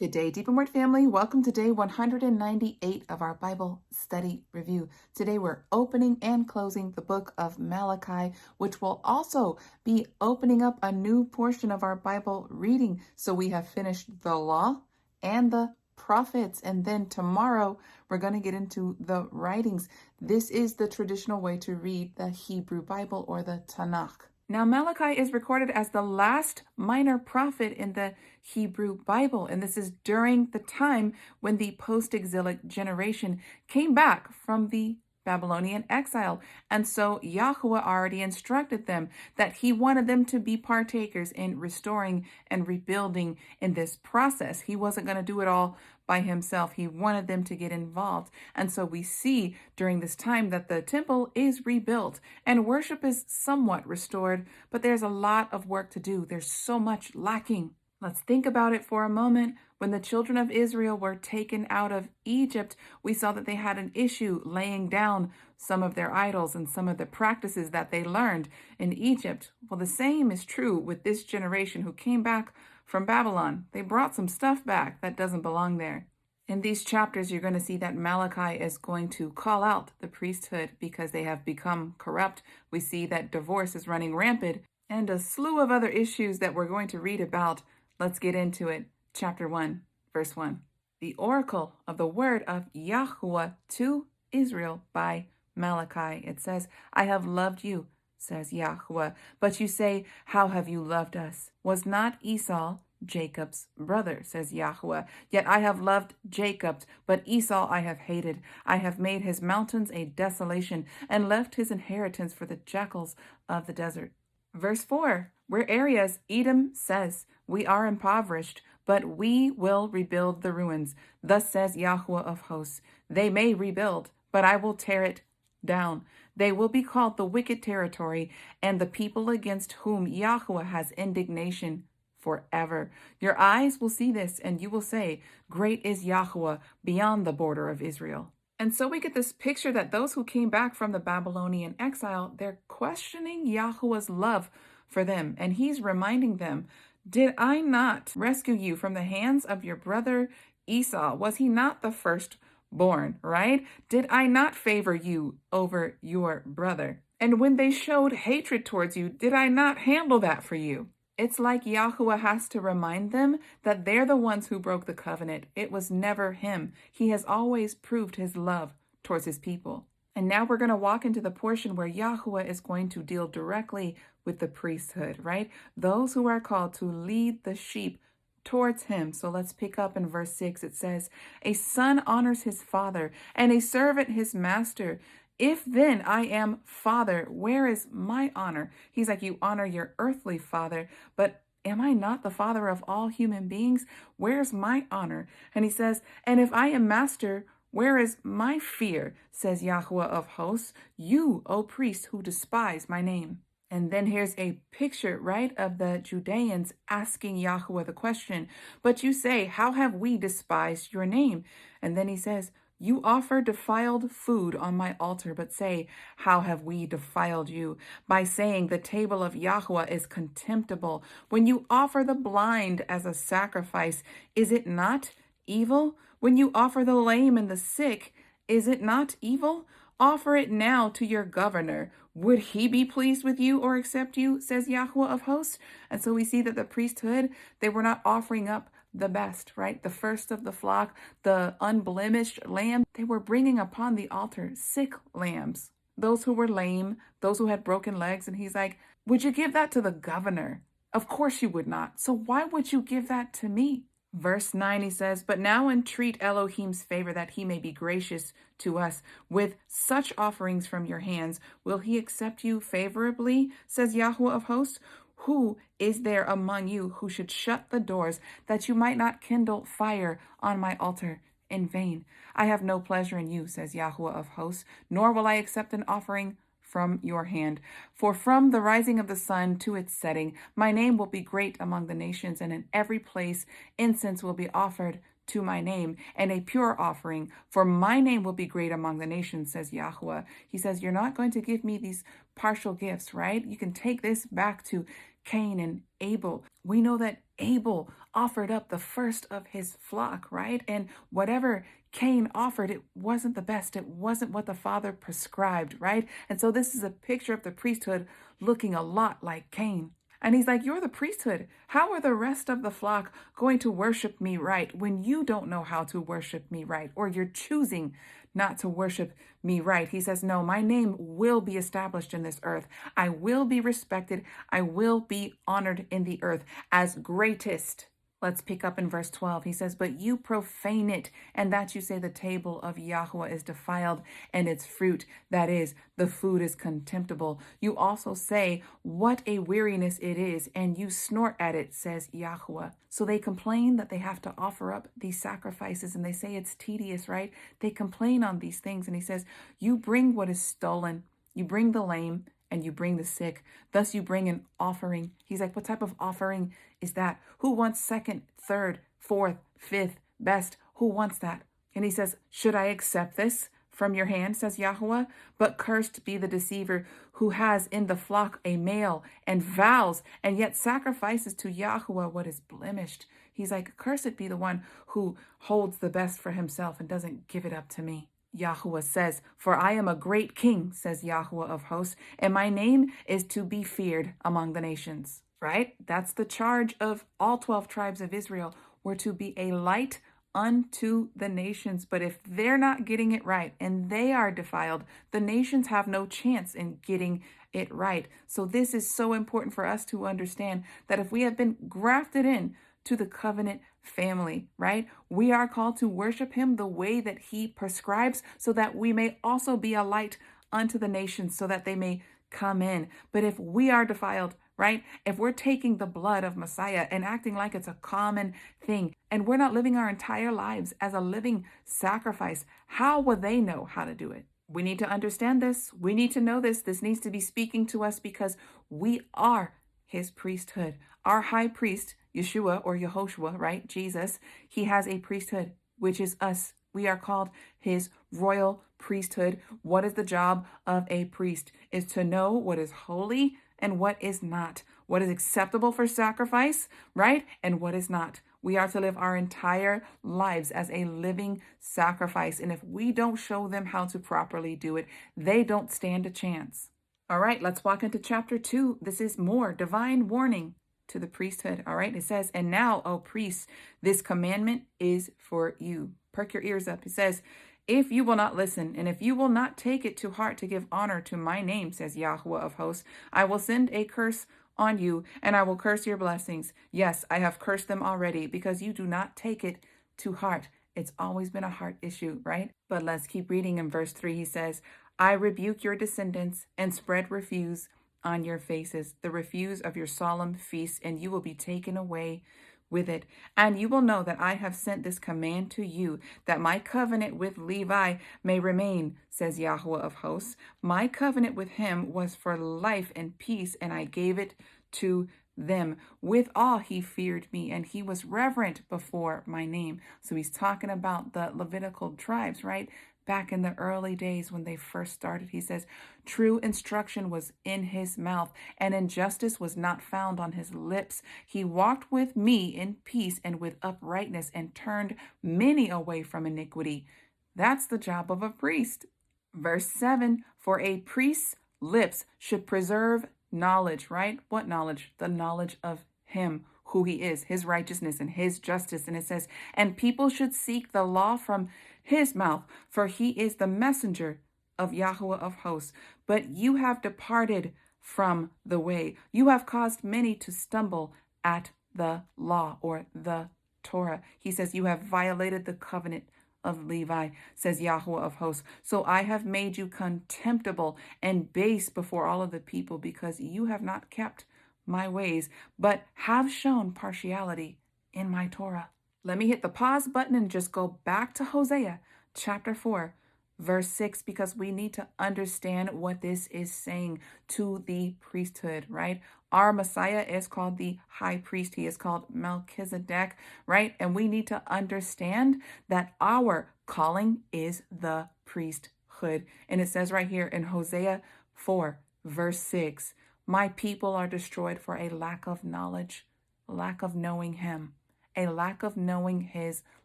Good day, Deep and Word family. Welcome to day 198 of our Bible study review. Today we're opening and closing the book of Malachi, which will also be opening up a new portion of our Bible reading. So we have finished the law and the prophets, and then tomorrow we're going to get into the writings. This is the traditional way to read the Hebrew Bible, or the Tanakh. Now, Malachi is recorded as the last minor prophet in the Hebrew Bible, and this is during the time when the post-exilic generation came back from the Babylonian exile. And so Yahuwah already instructed them that he wanted them to be partakers in restoring and rebuilding in this process. He wasn't going to do it all by himself. He wanted them to get involved. And so we see during this time that the temple is rebuilt and worship is somewhat restored, but there's a lot of work to do. There's so much lacking. Let's think about it for a moment. When the children of Israel were taken out of Egypt, we saw that they had an issue laying down some of their idols and some of the practices that they learned in Egypt. Well, the same is true with this generation who came back from Babylon. They brought some stuff back that doesn't belong there. In these chapters, you're going to see that Malachi is going to call out the priesthood because they have become corrupt. We see that divorce is running rampant and a slew of other issues that we're going to read about. Let's get into it. Chapter 1, verse 1. The oracle of the word of Yahuwah to Israel by Malachi. It says, I have loved you, says Yahuwah. But you say, how have you loved us? Was not Esau Jacob's brother, says Yahuwah. Yet I have loved Jacob, but Esau I have hated. I have made his mountains a desolation and left his inheritance for the jackals of the desert. Verse 4, where areas Edom says, we are impoverished, but we will rebuild the ruins. Thus says Yahuwah of hosts, they may rebuild, but I will tear it down. They will be called the wicked territory and the people against whom Yahuwah has indignation forever. Your eyes will see this, and you will say, great is Yahuwah beyond the border of Israel. And so we get this picture that those who came back from the Babylonian exile, they're questioning Yahuwah's love for them. And he's reminding them, did I not rescue you from the hands of your brother Esau? Was he not the firstborn, right? Did I not favor you over your brother? And when they showed hatred towards you, did I not handle that for you? It's like Yahuwah has to remind them that they're the ones who broke the covenant. It was never him. He has always proved his love towards his people. And now we're going to walk into the portion where Yahuwah is going to deal directly with the priesthood, right? Those who are called to lead the sheep towards him. So let's pick up in verse 6. It says, a son honors his father and a servant his master. If then I am father, where is my honor? He's like, you honor your earthly father, but am I not the father of all human beings? Where's my honor? And he says, and if I am master, where is my fear? Says Yahuwah of hosts, you, O priest, who despise my name. And then here's a picture, right, of the Judeans asking Yahuwah the question, but you say, how have we despised your name? And then he says, you offer defiled food on my altar, but say, how have we defiled you? By saying the table of Yahuwah is contemptible. When you offer the blind as a sacrifice, is it not evil? When you offer the lame and the sick, is it not evil? Offer it now to your governor. Would he be pleased with you or accept you, says Yahuwah of hosts? And so we see that the priesthood, they were not offering up the best, right? The first of the flock, the unblemished lamb. They were bringing upon the altar sick lambs, those who were lame, those who had broken legs. And he's like, would you give that to the governor? Of course you would not. So why would you give that to me? Verse 9, he says, but now entreat Elohim's favor that he may be gracious to us. With such offerings from your hands, will he accept you favorably, says Yahuwah of hosts? Who is there among you who should shut the doors that you might not kindle fire on my altar in vain? I have no pleasure in you, says Yahuwah of hosts, nor will I accept an offering from your hand. For from the rising of the sun to its setting, my name will be great among the nations, and in every place incense will be offered to my name, and a pure offering, for my name will be great among the nations, says Yahuwah. He says, you're not going to give me these partial gifts, right? You can take this back to Cain and Abel. We know that Abel offered up the first of his flock, right? And whatever Cain offered, it wasn't the best. It wasn't what the Father prescribed, right? And so this is a picture of the priesthood looking a lot like Cain. And he's like, you're the priesthood. How are the rest of the flock going to worship me right when you don't know how to worship me right, or you're choosing not to worship me right? He says, no, my name will be established in this earth. I will be respected. I will be honored in the earth as greatest. Let's pick up in verse 12. He says, but you profane it, and that you say the table of Yahuah is defiled, and its fruit, that is, the food, is contemptible. You also say, what a weariness it is, and you snort at it, says Yahuah. So they complain that they have to offer up these sacrifices, and they say it's tedious, right? They complain on these things, and he says, you bring what is stolen, you bring the lame, and you bring the sick. Thus you bring an offering. He's like, what type of offering is that? Who wants second, third, fourth, fifth, best? Who wants that? And he says, should I accept this from your hand, says Yahuah? But cursed be the deceiver who has in the flock a male and vows and yet sacrifices to Yahuah what is blemished. He's like, cursed be the one who holds the best for himself and doesn't give it up to me. Yahuah says, for I am a great king, says Yahuah of hosts, and my name is to be feared among the nations, right? That's the charge of all 12 tribes of Israel. We're to be a light unto the nations. But if they're not getting it right and they are defiled, the nations have no chance in getting it right. So this is so important for us to understand that if we have been grafted in to the covenant family, right? We are called to worship him the way that he prescribes so that we may also be a light unto the nations so that they may come in. But if we are defiled, right? If we're taking the blood of Messiah and acting like it's a common thing, and we're not living our entire lives as a living sacrifice, how will they know how to do it? We need to understand this. We need to know this. This needs to be speaking to us because we are his priesthood. Our high priest, Yeshua or Yehoshua, right? Jesus, he has a priesthood, which is us. We are called his royal priesthood. What is the job of a priest? Is to know what is holy and what is not, what is acceptable for sacrifice, right? And what is not. We are to live our entire lives as a living sacrifice. And if we don't show them how to properly do it, they don't stand a chance. All right, let's walk into chapter 2. This is more divine warning to the priesthood. All right, it says, and now, O priests, this commandment is for you. Perk your ears up. It says, if you will not listen, and if you will not take it to heart to give honor to my name, says Yahuah of hosts, I will send a curse on you, and I will curse your blessings. Yes, I have cursed them already, because you do not take it to heart. It's always been a heart issue, right? But let's keep reading. In verse 3, he says, I rebuke your descendants and spread refuse on your faces, the refuse of your solemn feasts, and you will be taken away with it. And you will know that I have sent this command to you, that my covenant with Levi may remain, says Yahuah of hosts. My covenant with him was for life and peace, and I gave it to them. With all he feared me, and he was reverent before my name. So he's talking about the Levitical tribes, right? Back in the early days when they first started, he says, true instruction was in his mouth, and injustice was not found on his lips. He walked with me in peace and with uprightness, and turned many away from iniquity. That's the job of a priest. Verse 7, for a priest's lips should preserve knowledge, right? What knowledge? The knowledge of him, who he is, his righteousness and his justice. And it says, and people should seek the law from his mouth, for he is the messenger of Yahuah of hosts. But you have departed from the way. You have caused many to stumble at the law, or the Torah. He says, you have violated the covenant of Levi, says Yahuah of hosts. So I have made you contemptible and base before all of the people, because you have not kept my ways, but have shown partiality in my Torah. Let me hit the pause button and just go back to Hosea chapter 4, verse 6, because we need to understand what this is saying to the priesthood, right? Our Messiah is called the high priest. He is called Melchizedek, right? And we need to understand that our calling is the priesthood. And it says right here in Hosea 4, verse 6, My people are destroyed for a lack of knowledge, lack of knowing him, a lack of knowing his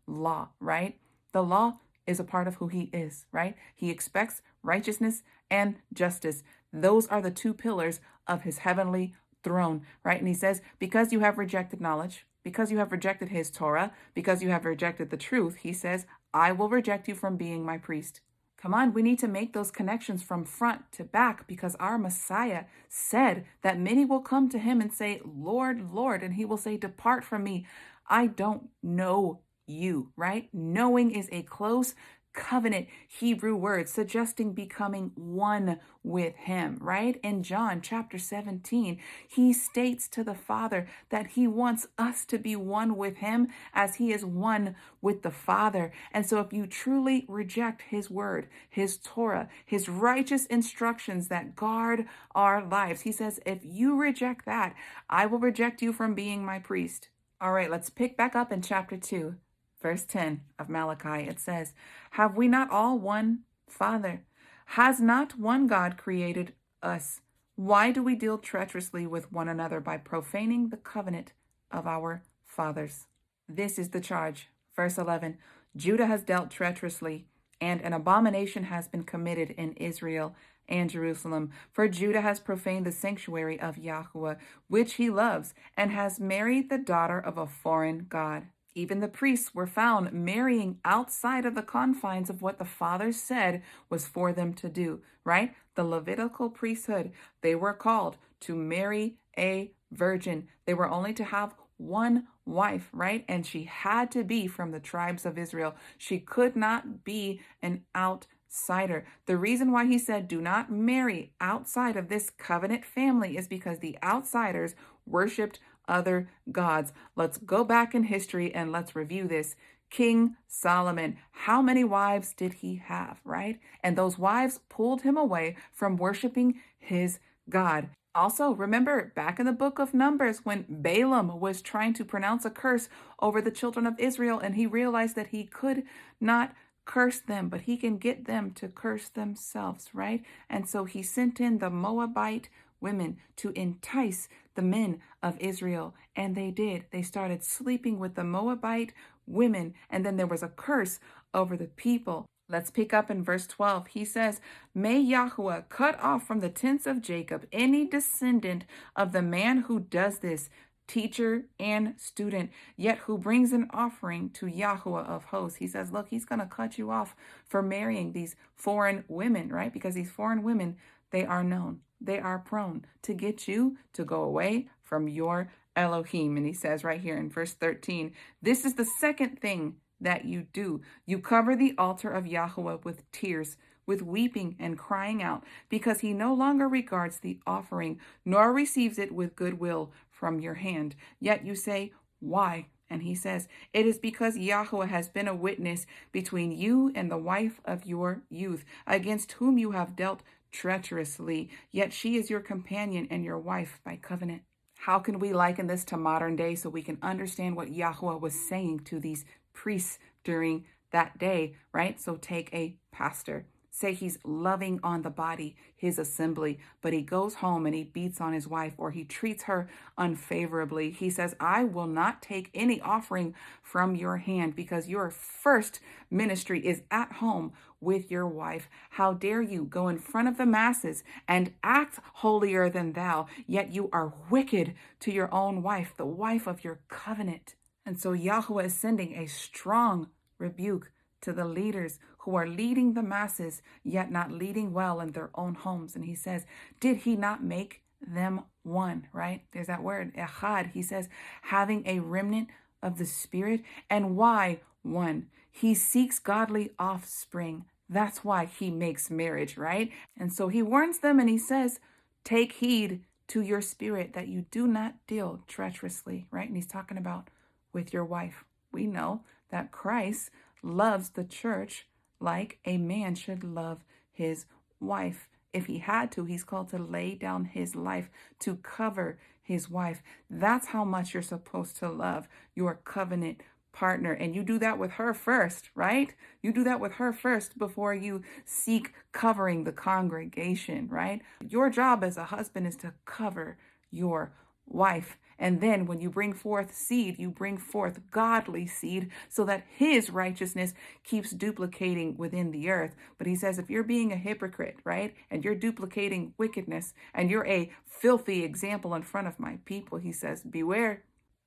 law, right? The law is a part of who he is, right? He expects righteousness and justice. Those are the two pillars of his heavenly throne, right? And he says, because you have rejected knowledge, because you have rejected his Torah, because you have rejected the truth, he says, I will reject you from being my priest. Come on, we need to make those connections from front to back, because our Messiah said that many will come to him and say, Lord, Lord, and he will say, depart from me. I don't know you, right? Knowing is a close covenant Hebrew word suggesting becoming one with him, right? In John chapter 17, he states to the Father that he wants us to be one with him as he is one with the Father. And so if you truly reject his word, his Torah, his righteous instructions that guard our lives, he says, if you reject that, I will reject you from being my priest. All right, let's pick back up in chapter 2. Verse 10 of Malachi, it says, have we not all one Father? Has not one God created us? Why do we deal treacherously with one another by profaning the covenant of our fathers? This is the charge. Verse 11, Judah has dealt treacherously, and an abomination has been committed in Israel and Jerusalem. For Judah has profaned the sanctuary of Yahuah, which he loves, and has married the daughter of a foreign god. Even the priests were found marrying outside of the confines of what the Father said was for them to do, right? The Levitical priesthood, they were called to marry a virgin. They were only to have one wife, right? And she had to be from the tribes of Israel. She could not be an outsider. The reason why he said do not marry outside of this covenant family is because the outsiders worshipped other gods. Let's go back in history and let's review this. King Solomon, how many wives did he have, right? And those wives pulled him away from worshiping his God. Also, remember back in the book of Numbers when Balaam was trying to pronounce a curse over the children of Israel, and he realized that he could not curse them, but he can get them to curse themselves, right? And so he sent in the Moabite women to entice the men of Israel, and they did. They started sleeping with the Moabite women, and then there was a curse over the people. Let's pick up in verse 12. He says, may Yahuah cut off from the tents of Jacob any descendant of the man who does this, teacher and student, yet who brings an offering to Yahuah of hosts. He says, look, he's going to cut you off for marrying these foreign women, right? Because these foreign women, they are known. They are prone to get you to go away from your Elohim. And he says right here in verse 13, this is the second thing that you do. You cover the altar of Yahuah with tears, with weeping and crying out, because he no longer regards the offering, nor receives it with goodwill from your hand. Yet you say, why? And he says, it is because Yahuah has been a witness between you and the wife of your youth, against whom you have dealt treacherously, yet she is your companion and your wife by covenant. How can we liken this to modern day so we can understand what Yahuah was saying to these priests during that day, right? So take a pastor. Say he's loving on the body, his assembly, but he goes home and he beats on his wife or he treats her unfavorably. He says, I will not take any offering from your hand because your first ministry is at home with your wife. How dare you go in front of the masses and act holier than thou, yet you are wicked to your own wife, the wife of your covenant. And so Yahuah is sending a strong rebuke to the leaders who are leading the masses, yet not leading well in their own homes. And he says, did he not make them one, right? There's that word, echad. He says, having a remnant of the spirit. And why one? He seeks godly offspring. That's why he makes marriage, right? And so he warns them and he says, take heed to your spirit that you do not deal treacherously, right? And he's talking about with your wife. We know that Christ loves the church like a man should love his wife. If he had to, he's called to lay down his life to cover his wife. That's how much you're supposed to love your covenant partner. And you do that with her first, right? You do that with her first before you seek covering the congregation, right? Your job as a husband is to cover your wife. And then when you bring forth seed, you bring forth godly seed so that his righteousness keeps duplicating within the earth. But he says, if you're being a hypocrite, right, and you're duplicating wickedness and you're a filthy example in front of my people, he says, beware.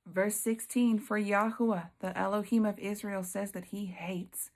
Verse 16, for Yahuwah, the Elohim of Israel, says that he hates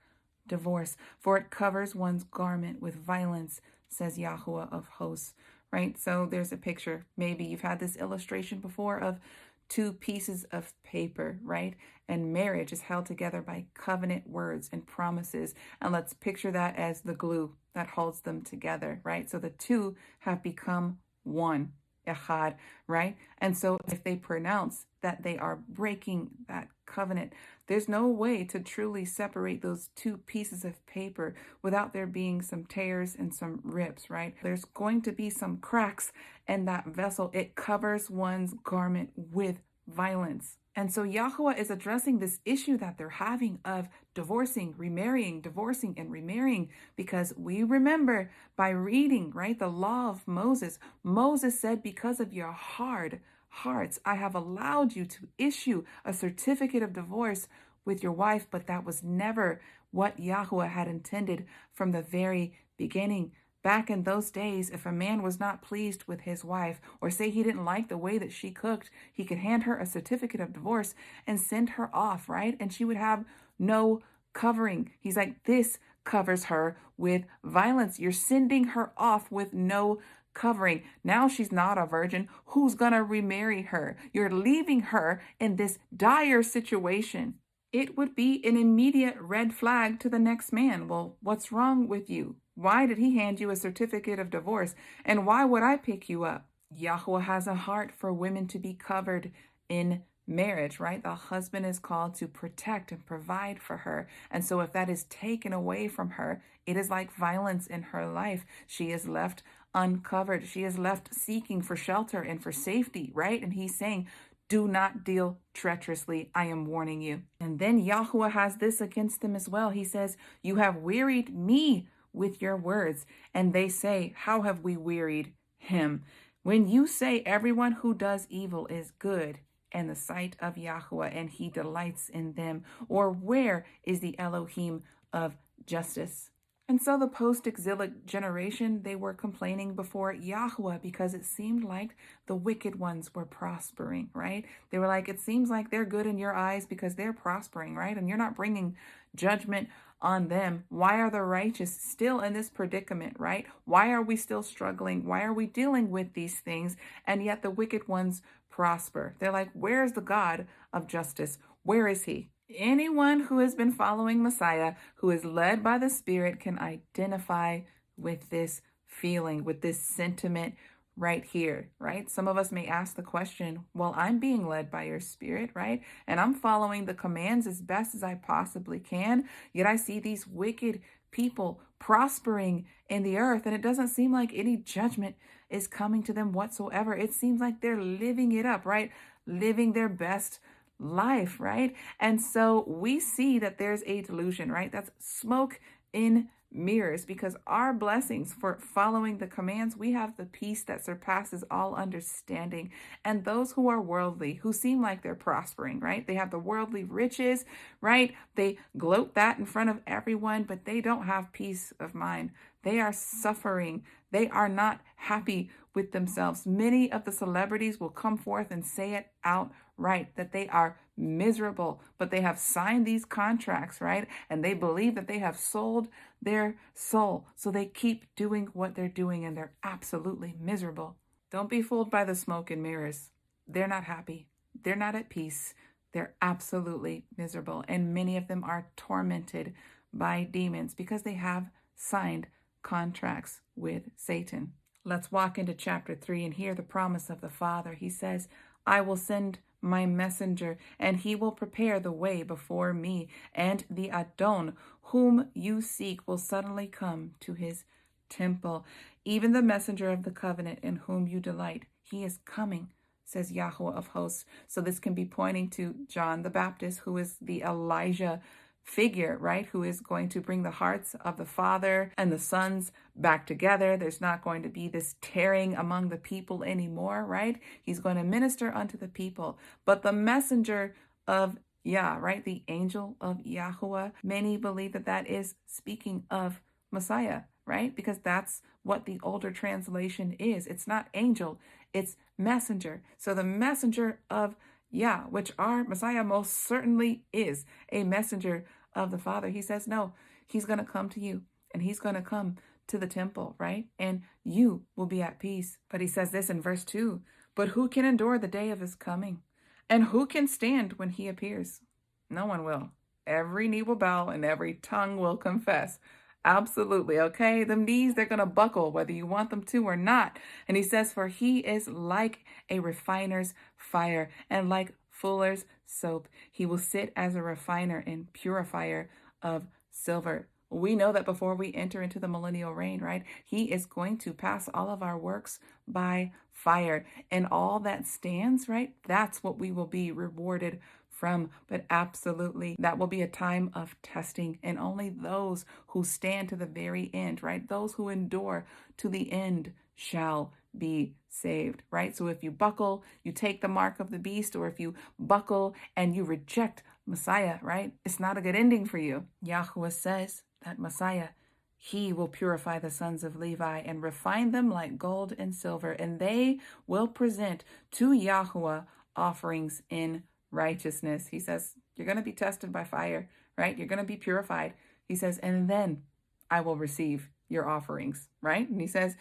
divorce, for it covers one's garment with violence, says Yahuwah of hosts. Right? So there's a picture. Maybe you've had this illustration before of two pieces of paper, right? And marriage is held together by covenant words and promises. And let's picture that as the glue that holds them together, right? So the two have become one, echad, right? And so if they pronounce that they are breaking that covenant, there's no way to truly separate those two pieces of paper without there being some tears and some rips, right? There's going to be some cracks in that vessel. It covers one's garment with violence. And so Yahuwah is addressing this issue that they're having of divorcing, remarrying, divorcing, and remarrying, because we remember by reading, right, the law of Moses, Moses said, because of your hard hearts, I have allowed you to issue a certificate of divorce with your wife, but that was never what Yahuwah had intended from the very beginning. Back in those days, if a man was not pleased with his wife, or say he didn't like the way that she cooked, he could hand her a certificate of divorce and send her off, right? And she would have no covering. He's like, this covers her with violence. You're sending her off with no covering. Now she's not a virgin. Who's gonna remarry her? You're leaving her in this dire situation. It would be an immediate red flag to the next man. Well, what's wrong with you? Why did he hand you a certificate of divorce? And why would I pick you up? Yahuwah has a heart for women to be covered in marriage, right? The husband is called to protect and provide for her. And so if that is taken away from her, it is like violence in her life. She is left uncovered. She is left seeking for shelter and for safety, right? And he's saying, do not deal treacherously. I am warning you. And then Yahuwah has this against them as well. He says, you have wearied me with your words. And they say, how have we wearied him? When you say everyone who does evil is good in the sight of Yahuwah and he delights in them, or where is the Elohim of justice? And so the post-exilic generation, they were complaining before Yahuwah because it seemed like the wicked ones were prospering, right? They were like, it seems like they're good in your eyes because they're prospering, right? And you're not bringing judgment on them. Why are the righteous still in this predicament, right? Why are we still struggling? Why are we dealing with these things? And yet the wicked ones prosper. They're like, where's the God of justice? Where is he? Anyone who has been following Messiah, who is led by the Spirit, can identify with this feeling, with this sentiment right here, right? Some of us may ask the question, well, I'm being led by your Spirit, right? And I'm following the commands as best as I possibly can, yet I see these wicked people prospering in the earth, and it doesn't seem like any judgment is coming to them whatsoever. It seems like they're living it up, right? Living their best life, right? And so we see that there's a delusion, right? That's smoke in mirrors, because our blessings for following the commands, we have the peace that surpasses all understanding. And those who are worldly, who seem like they're prospering, right? They have the worldly riches, right? They gloat that in front of everyone, but they don't have peace of mind. They are suffering. They are not happy with themselves. Many of the celebrities will come forth and say it outright that they are miserable, but they have signed these contracts, right? And they believe that they have sold their soul. So they keep doing what they're doing, and they're absolutely miserable. Don't be fooled by the smoke and mirrors. They're not happy. They're not at peace. They're absolutely miserable. And many of them are tormented by demons because they have signed contracts with Satan. Let's walk into chapter 3 and hear the promise of the Father. He says, I will send my messenger, and he will prepare the way before me, and the Adon, whom you seek, will suddenly come to his temple. Even the messenger of the covenant in whom you delight, he is coming says Yahuwah of hosts. So this can be pointing to John the Baptist, who is the Elijah figure, right? Who is going to bring the hearts of the father and the sons back together. There's not going to be this tearing among the people anymore, right? He's going to minister unto the people. But the messenger of Yah, right? The angel of Yahuwah, many believe that that is speaking of Messiah, right? Because that's what the older translation is. It's not angel, it's messenger. So the messenger of Yah, which our Messiah most certainly is a messenger of the Father. He says, no, he's going to come to you and he's going to come to the temple, right? And you will be at peace. But he says this in verse 2, but who can endure the day of his coming? And who can stand when he appears? No one will. Every knee will bow and every tongue will confess. Absolutely, okay? Them knees, they're going to buckle whether you want them to or not. And he says, for he is like a refiner's fire and like fuller's soap. He will sit as a refiner and purifier of silver. We know that before we enter into the millennial reign, right? He is going to pass all of our works by fire. And all that stands, right? That's what we will be rewarded from. But absolutely, that will be a time of testing. And only those who stand to the very end, right? Those who endure to the end shall be saved, right? So if you buckle, you take the mark of the beast, or if you buckle and you reject Messiah, right? It's not a good ending for you. Yahuwah says that Messiah, he will purify the sons of Levi and refine them like gold and silver, and they will present to Yahuwah offerings in righteousness. He says, you're going to be tested by fire, right? You're going to be purified. He says, and then I will receive your offerings, right? And he says,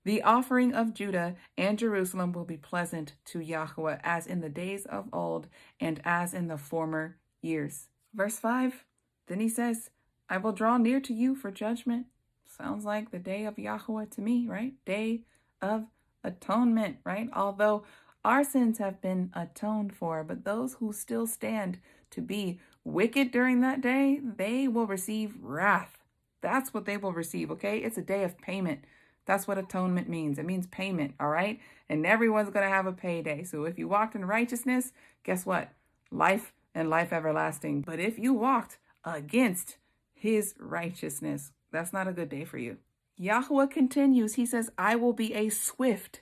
the offering of Judah and Jerusalem will be pleasant to Yahuwah, as in the days of old and as in the former years. Verse 5, then he says, I will draw near to you for judgment. Sounds like the day of Yahuwah to me, right? Day of atonement, right? Although our sins have been atoned for, but those who still stand to be wicked during that day, they will receive wrath. That's what they will receive, okay? It's a day of payment. That's what atonement means. It means payment, all right? And everyone's going to have a payday. So if you walked in righteousness, guess what? Life and life everlasting. But if you walked against his righteousness, that's not a good day for you. Yahuwah continues. He says, I will be a swift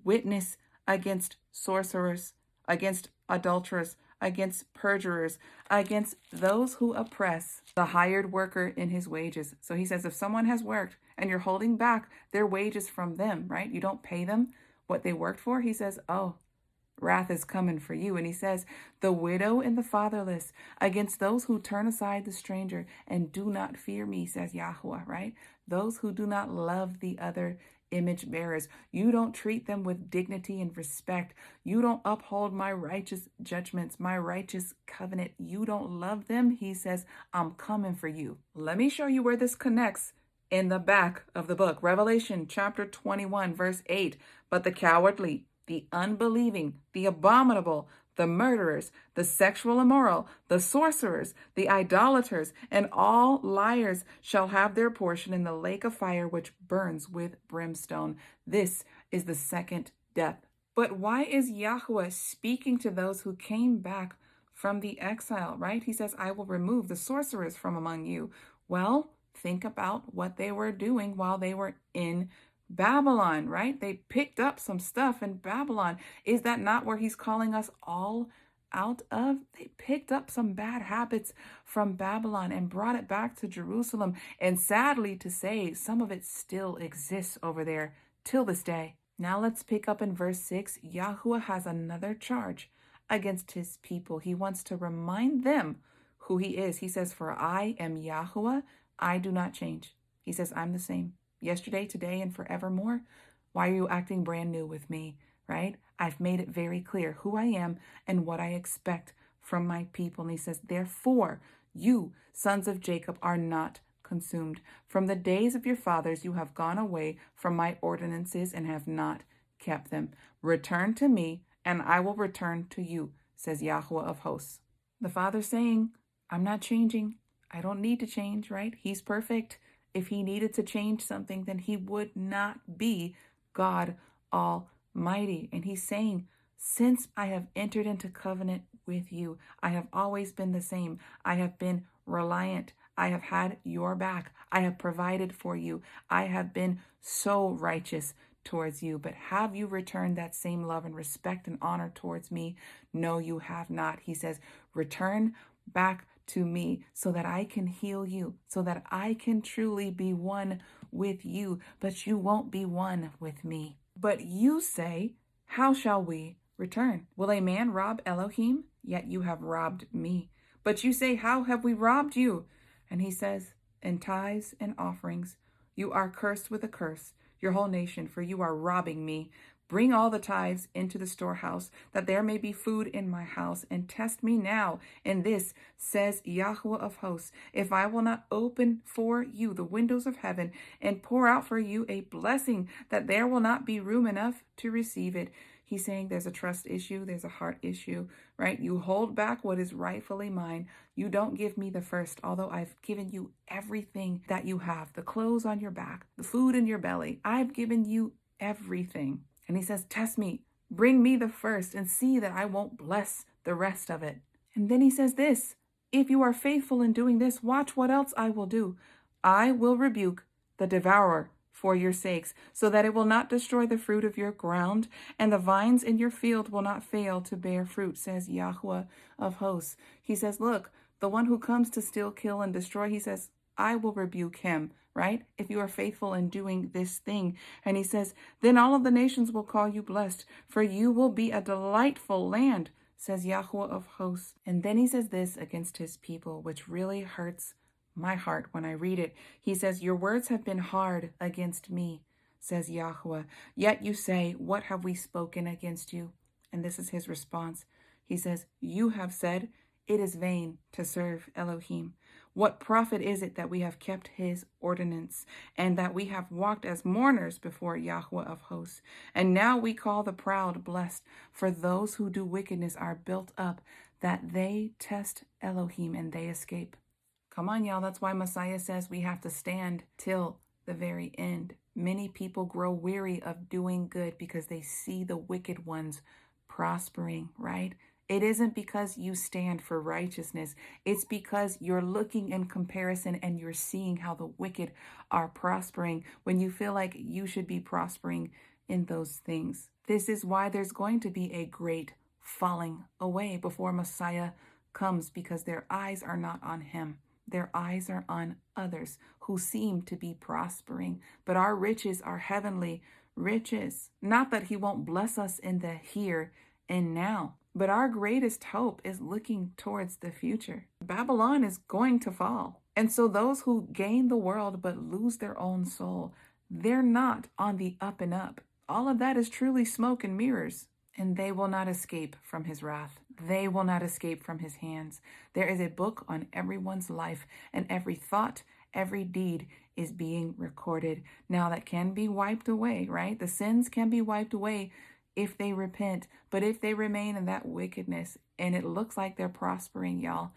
witness against sorcerers, against adulterers, against perjurers, against those who oppress the hired worker in his wages. So he says, if someone has worked and you're holding back their wages from them, right? You don't pay them what they worked for. He says, oh, wrath is coming for you. And he says, the widow and the fatherless, against those who turn aside the stranger and do not fear me, says Yahuwah, right? Those who do not love the other image bearers. You don't treat them with dignity and respect. You don't uphold my righteous judgments, my righteous covenant. You don't love them. He says, I'm coming for you. Let me show you where this connects in the back of the book. Revelation chapter 21, verse 8. But the cowardly, the unbelieving, the abominable, the murderers, the sexual immoral, the sorcerers, the idolaters, and all liars shall have their portion in the lake of fire which burns with brimstone. This is the second death. But why is Yahuwah speaking to those who came back from the exile, right? He says, I will remove the sorcerers from among you. Well, think about what they were doing while they were in Babylon, right? They picked up some stuff in Babylon. Is that not where he's calling us all out of? They picked up some bad habits from Babylon and brought it back to Jerusalem. And sadly to say, some of it still exists over there till this day. Now let's pick up in verse 6. Yahuwah has another charge against his people. He wants to remind them who he is. He says, for I am Yahuwah, I do not change. He says, I'm the same. Yesterday, today, and forevermore. Why are you acting brand new with me, right? I've made it very clear who I am and what I expect from my people. And he says, therefore, you, sons of Jacob, are not consumed. From the days of your fathers, you have gone away from my ordinances and have not kept them. Return to me, and I will return to you, says Yahuwah of hosts. The Father saying, I'm not changing. I don't need to change, right? He's perfect. If he needed to change something, then he would not be God Almighty. And he's saying, Since I have entered into covenant with you, I have always been the same. I have been reliant. I have had your back. I have provided for you. I have been so righteous towards you. But have you returned that same love and respect and honor towards me? No, you have not. He says, return back to me so that I can heal you, so that I can truly be one with you, but you won't be one with me. But you say, how shall we return? Will a man rob Elohim? Yet you have robbed me. But you say, how have we robbed you? And he says, in tithes and offerings, you are cursed with a curse, your whole nation, for you are robbing me. Bring all the tithes into the storehouse, that there may be food in my house, and test me now in this, says Yahuwah of hosts, if I will not open for you the windows of heaven and pour out for you a blessing, that there will not be room enough to receive it. He's saying there's a trust issue, there's a heart issue, right? You hold back what is rightfully mine. You don't give me the first, although I've given you everything that you have, the clothes on your back, the food in your belly. I've given you everything. And he says, test me, bring me the first, and see that I won't bless the rest of it. And then he says this, if you are faithful in doing this, watch what else I will do. I will rebuke the devourer for your sakes, so that it will not destroy the fruit of your ground, and the vines in your field will not fail to bear fruit, says Yahuwah of hosts. He says, look, the one who comes to steal, kill, and destroy, he says, I will rebuke him, right? If you are faithful in doing this thing. And he says, then all of the nations will call you blessed, for you will be a delightful land, says Yahuwah of hosts. And then he says this against his people, which really hurts my heart when I read it. He says, your words have been hard against me, says Yahuwah. Yet you say, what have we spoken against you? And this is his response. He says, you have said, it is vain to serve Elohim. What profit is it that we have kept his ordinance, and that we have walked as mourners before Yahuwah of hosts? And now we call the proud blessed, for those who do wickedness are built up, that they test Elohim and they escape. Come on, y'all. That's why Messiah says we have to stand till the very end. Many people grow weary of doing good because they see the wicked ones prospering, right? It isn't because you stand for righteousness. It's because you're looking in comparison and you're seeing how the wicked are prospering when you feel like you should be prospering in those things. This is why there's going to be a great falling away before Messiah comes, because their eyes are not on him. Their eyes are on others who seem to be prospering. But our riches are heavenly riches. Not that he won't bless us in the here and now, but our greatest hope is looking towards the future. Babylon is going to fall. And so those who gain the world but lose their own soul, they're not on the up and up. All of that is truly smoke and mirrors. And they will not escape from his wrath. They will not escape from his hands. There is a book on everyone's life, and every thought, every deed is being recorded. Now that can be wiped away, right? The sins can be wiped away if they repent. But if they remain in that wickedness and it looks like they're prospering, y'all,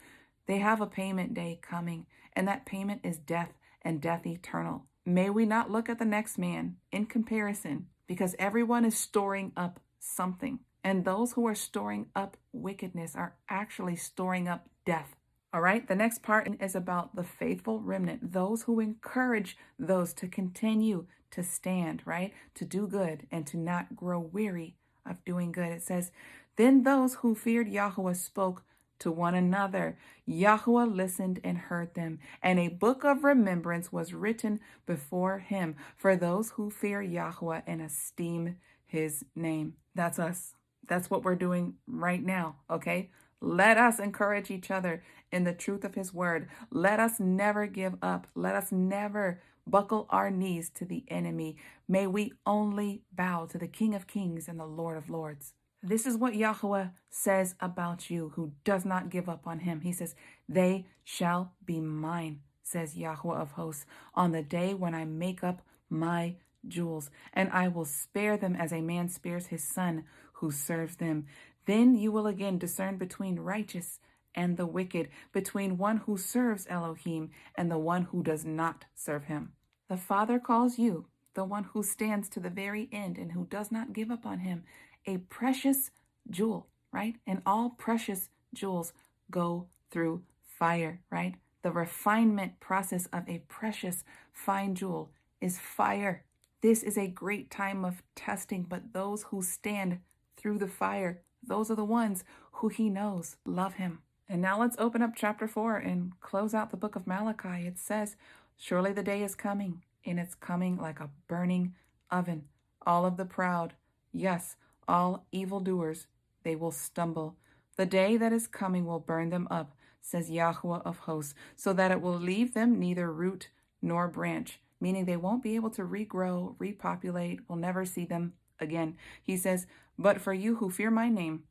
they have a payment day coming. And that payment is death, and death eternal. May we not look at the next man in comparison, because everyone is storing up something. And those who are storing up wickedness are actually storing up death. All right, the next part is about the faithful remnant, those who encourage those to continue to stand, right? To do good and to not grow weary of doing good. It says, then those who feared Yahuwah spoke to one another. Yahuwah listened and heard them, and a book of remembrance was written before him for those who fear Yahuwah and esteem his name. That's us. That's what we're doing right now, okay? Let us encourage each other in the truth of his word. Let us never give up. Let us never buckle our knees to the enemy. May we only bow to the King of Kings and the Lord of Lords. This is what Yahuwah says about you, who does not give up on him. He says, they shall be mine, says Yahuwah of hosts, on the day when I make up my jewels, and I will spare them as a man spares his son who serves them. Then you will again discern between righteous and the wicked, between one who serves Elohim and the one who does not serve him. The Father calls you, the one who stands to the very end and who does not give up on him, a precious jewel, right? And all precious jewels go through fire, right? The refinement process of a precious fine jewel is fire. This is a great time of testing, but those who stand through the fire, those are the ones who he knows love him. And now let's open up chapter 4 and close out the book of Malachi. It says, surely the day is coming, and it's coming like a burning oven. All of the proud, yes, all evildoers, they will stumble. The day that is coming will burn them up, says Yahuah of hosts, so that it will leave them neither root nor branch, meaning they won't be able to regrow, repopulate, we'll never see them again. He says, but for you who fear my name,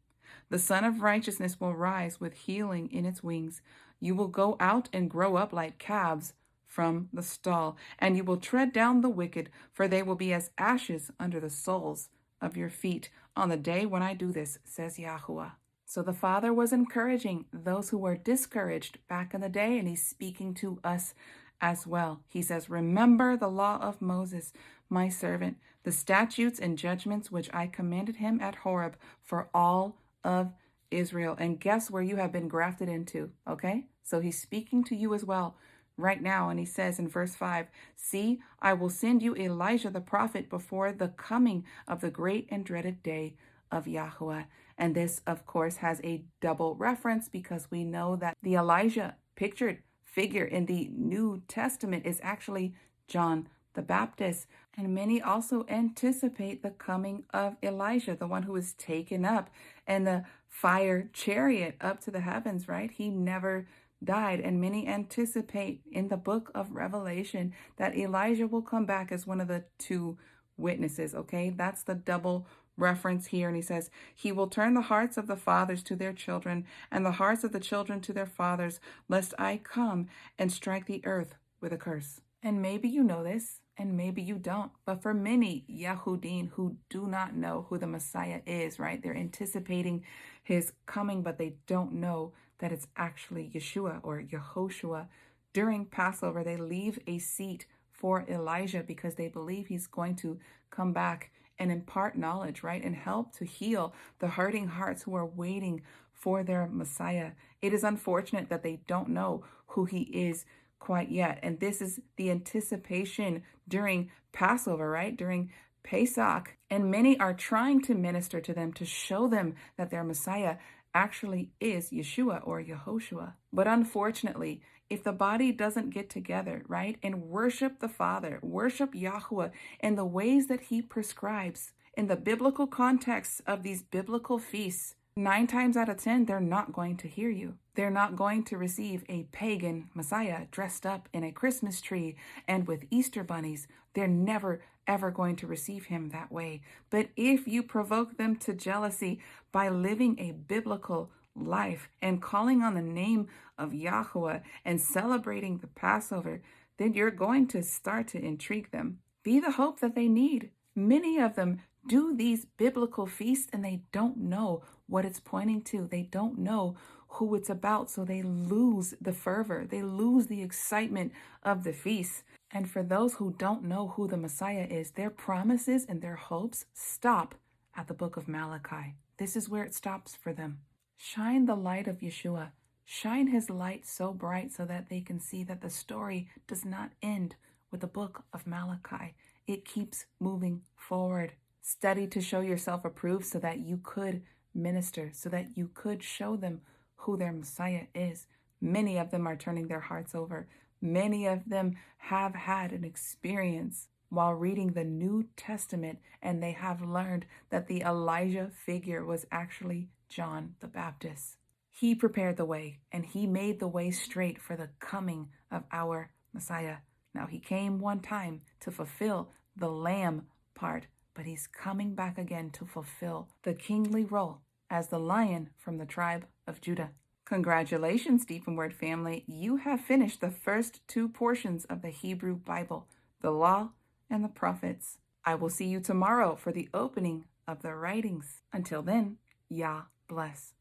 the Son of Righteousness will rise with healing in its wings. You will go out and grow up like calves from the stall, and you will tread down the wicked, for they will be as ashes under the soles of your feet on the day when I do this, says Yahuah. So the Father was encouraging those who were discouraged back in the day, and he's speaking to us as well. He says, remember the law of Moses, my servant, the statutes and judgments which I commanded him at Horeb for all of Israel. And guess where you have been grafted into, okay? So he's speaking to you as well right now. And he says in verse 5, see, I will send you Elijah the prophet before the coming of the great and dreaded day of Yahuah. And this, of course, has a double reference because we know that the Elijah pictured figure in the New Testament is actually John the Baptist. And many also anticipate the coming of Elijah, the one who was taken up in the fire chariot up to the heavens, right? He never died. And many anticipate in the book of Revelation that Elijah will come back as one of the two witnesses, okay? That's the double reference here. And he says, he will turn the hearts of the fathers to their children and the hearts of the children to their fathers, lest I come and strike the earth with a curse. And maybe you know this, and maybe you don't. But for many Yahudim who do not know who the Messiah is, right? They're anticipating his coming, but they don't know that it's actually Yeshua or Yehoshua. During Passover, they leave a seat for Elijah because they believe he's going to come back and impart knowledge, right? And help to heal the hurting hearts who are waiting for their Messiah. It is unfortunate that they don't know who he is quite yet. And this is the anticipation during Passover, right? During Pesach. And many are trying to minister to them to show them that their Messiah actually is Yeshua or Yehoshua. But unfortunately, if the body doesn't get together, right, and worship the Father, worship Yahuah in the ways that he prescribes, in the biblical context of these biblical feasts, 9 times out of 10, they're not going to hear you. They're not going to receive a pagan Messiah dressed up in a Christmas tree and with Easter bunnies. They're never, ever going to receive him that way. But if you provoke them to jealousy by living a biblical life and calling on the name of Yahuah and celebrating the Passover, then you're going to start to intrigue them. Be the hope that they need. Many of them do these biblical feasts and they don't know what it's pointing to. They don't know who it's about, so they lose the fervor. They lose the excitement of the feast. And for those who don't know who the Messiah is, their promises and their hopes stop at the book of Malachi. This is where it stops for them. Shine the light of Yeshua. Shine his light so bright so that they can see that the story does not end with the book of Malachi. It keeps moving forward. Study to show yourself approved so that you could minister, so that you could show them who their Messiah is. Many of them are turning their hearts over. Many of them have had an experience while reading the New Testament, and they have learned that the Elijah figure was actually John the Baptist. He prepared the way, and he made the way straight for the coming of our Messiah. Now, he came one time to fulfill the lamb part, but he's coming back again to fulfill the kingly role as the Lion from the tribe of Judah. Congratulations, Deep in Word family. You have finished the first 2 portions of the Hebrew Bible, the Law and the Prophets. I will see you tomorrow for the opening of the writings. Until then, Yah bless.